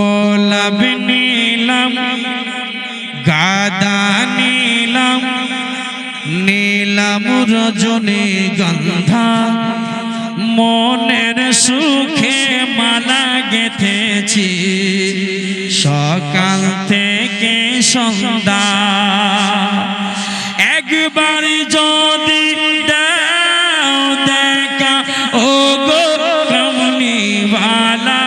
গোলাপ নীলাম গাদা নীলাম নীলাম রজনীগন্ধা মনের সুখে মালা গেঁথেছি সকাল থেকে সন্ধ্যা একবার যদি দাও দেখা ও গো কমলিওয়ালা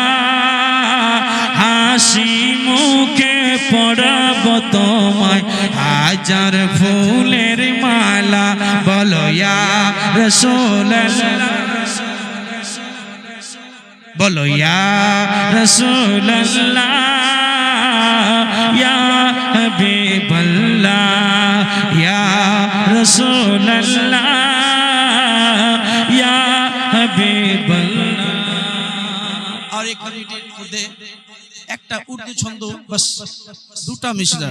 হাসি মুখে পরাব তোমায় হাজার ফুলের মালা বলো ইয়া রাসূলুল্লাহ बोलो या रसूल अल्लाह या हबीब अल्लाह या रसूल अल्लाह या हबीब अल्लाह। और एक मिनटेर मধ্যে একটা উর্দু ছন্দ बस দুটা মিশরা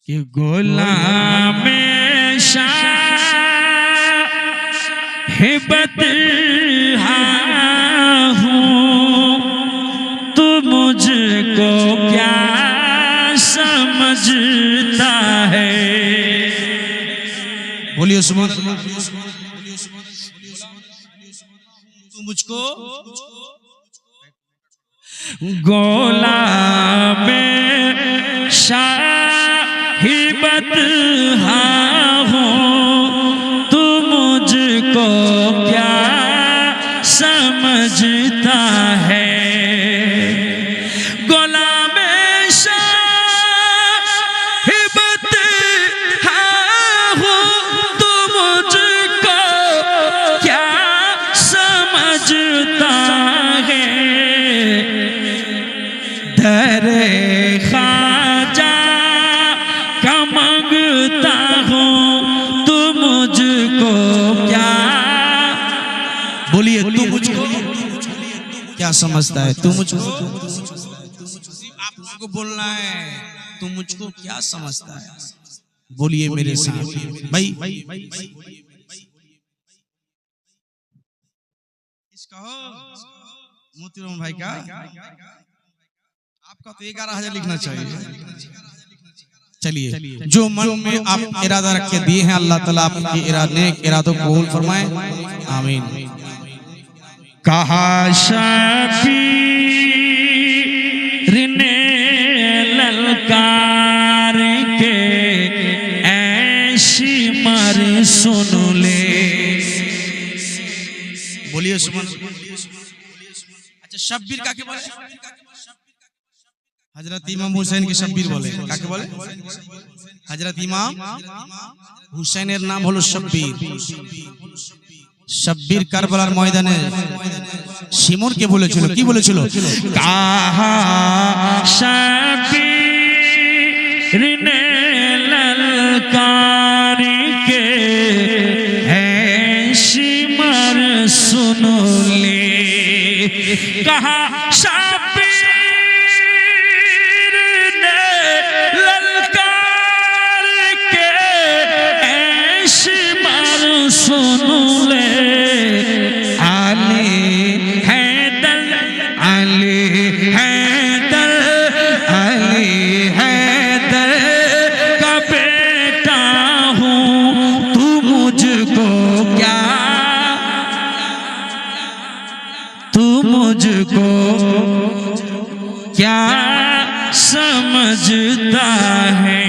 कि गुलाम शाह हिबत हूँ तू मुझको क्या समझता है। बोलिए सुमन तू मुझको गुलाम शाह हिबत हूँ तू मुझको क्या समझता है। गुलाम शाहिबत हूँ तू मुझको क्या समझता है। दरे ख्वाजा का मांगता हूँ तू मुझको क्या बोलिए तू मुझको क्या समझता है। तू मुझको आपको बोलना है तू मुझको क्या समझता है। बोलिए मेरे साथ भाई इसका हो मोतीराम भाई का आपका तो 11,000 लिखना चाहिए। चलिए जो मन में आप इरादा रख के दिए हैं अल्लाह ताला आपके नेक इरादों को कबूल फरमाए आमीन। कहा शबीर ने ललकार के ऐशी मर सुन ले। बोलिए सुमन अच्छा शब्बीर काके बोले हजरत इमाम हुसैन की शब्बीर बोले काके बोले हजरत इमाम हुसैनेर नाम हलो शब्बीर। शब्बीर কারবালার ময়দানে শিমুরকে বলেছিল কি বলেছিল কাহা শবীর নে ললকার के ऐशी मर सुन ले। कहा शबीर ने ललकार के ऐशी मर सुन ले। अली हैदर अली हैदर अली हैदर का बेटा हूँ तू मुझको क्या तू मुझको क्या समझता है।